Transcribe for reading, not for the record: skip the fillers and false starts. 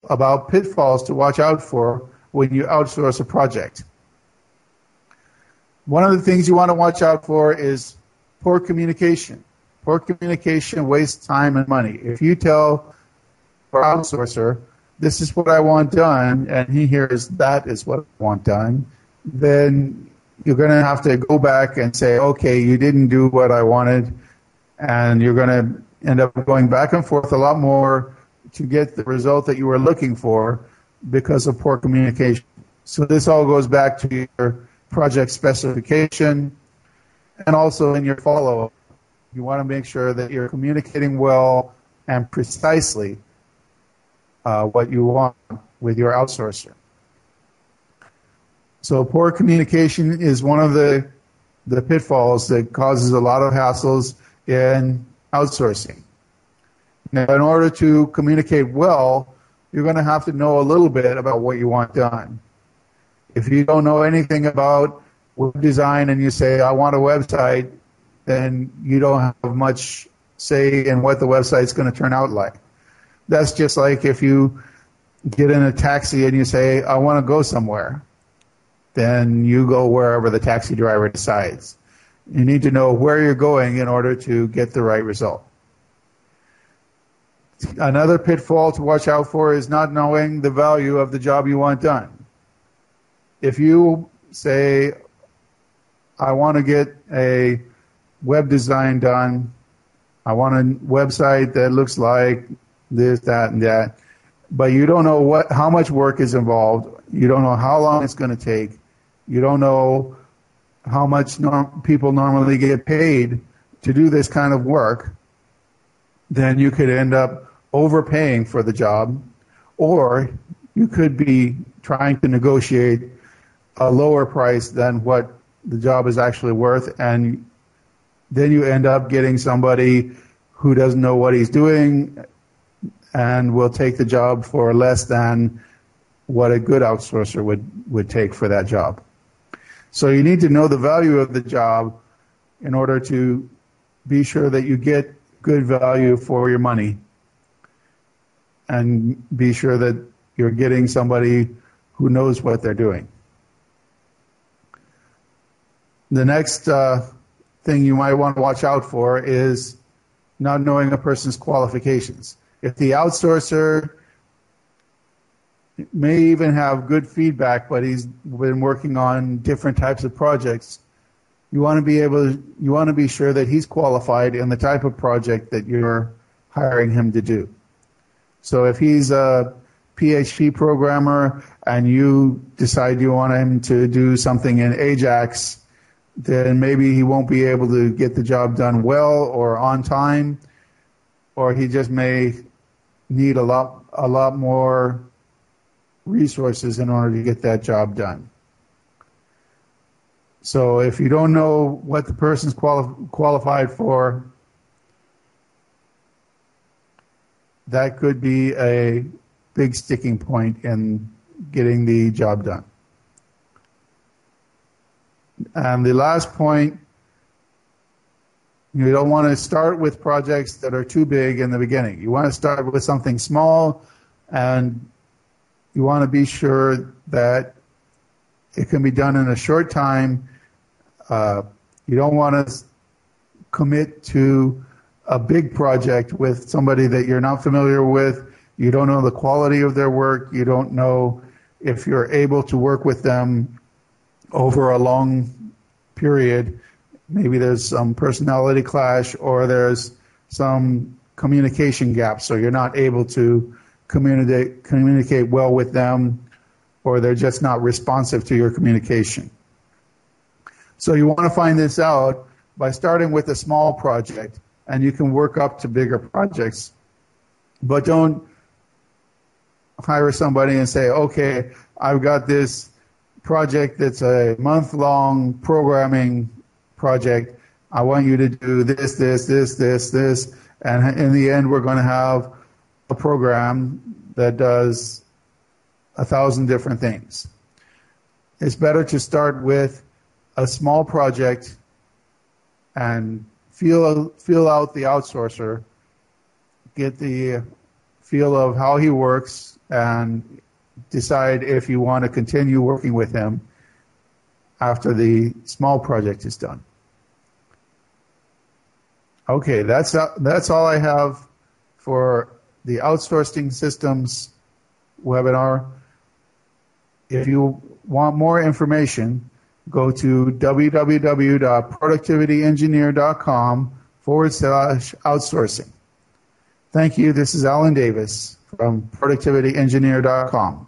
about pitfalls to watch out for when you outsource a project. One of the things you want to watch out for is poor communication. Poor communication wastes time and money. If you tell your outsourcer, this is what I want done, and he hears that is what I want done, then you're going to have to go back and say, okay, you didn't do what I wanted, and you're going to end up going back and forth a lot more to get the result that you were looking for because of poor communication. So this all goes back to your project specification and also in your follow-up. You want to make sure that you're communicating well and precisely what you want with your outsourcer. So poor communication is one of the pitfalls that causes a lot of hassles in outsourcing. Now, in order to communicate well, you're going to have to know a little bit about what you want done. If you don't know anything about web design and you say, I want a website, then you don't have much say in what the website's going to turn out like. That's just like if you get in a taxi and you say, I want to go somewhere. Then you go wherever the taxi driver decides. You need to know where you're going in order to get the right result. Another pitfall to watch out for is not knowing the value of the job you want done. If you say, I want to get a web design done, I want a website that looks like this, that, and that, but you don't know how much work is involved, you don't know how long it's going to take, you don't know how much people normally get paid to do this kind of work, then you could end up overpaying for the job, or you could be trying to negotiate a lower price than what the job is actually worth, and then you end up getting somebody who doesn't know what he's doing and will take the job for less than what a good outsourcer would take for that job. So you need to know the value of the job in order to be sure that you get good value for your money and be sure that you're getting somebody who knows what they're doing. The next thing you might want to watch out for is not knowing a person's qualifications. If the outsourcer may even have good feedback, but he's been working on different types of projects, you want to be sure that he's qualified in the type of project that you're hiring him to do. So if he's a PHP programmer and you decide you want him to do something in Ajax, then maybe he won't be able to get the job done well or on time, or he just may need a lot more resources in order to get that job done. So if you don't know what the person's qualified for, that could be a big sticking point in getting the job done. And the last point, you don't want to start with projects that are too big in the beginning. You want to start with something small, and you want to be sure that it can be done in a short time. You don't want to commit to a big project with somebody that you're not familiar with. You don't know the quality of their work. You don't know if you're able to work with them over a long period. Maybe there's some personality clash or there's some communication gap, so you're not able to communicate well with them, or they're just not responsive to your communication. So you want to find this out by starting with a small project, and you can work up to bigger projects. But don't hire somebody and say, okay, I've got this project that's a month-long programming project. I want you to do this, and in the end we're going to have a program that does 1,000 different things. It's better to start with a small project and feel out the outsourcer, get the feel of how he works, and decide if you want to continue working with him after the small project is done. Okay, that's all I have for the outsourcing systems webinar. If you want more information, go to www.productivityengineer.com/outsourcing. Thank you. This is Alan Davis from productivityengineer.com.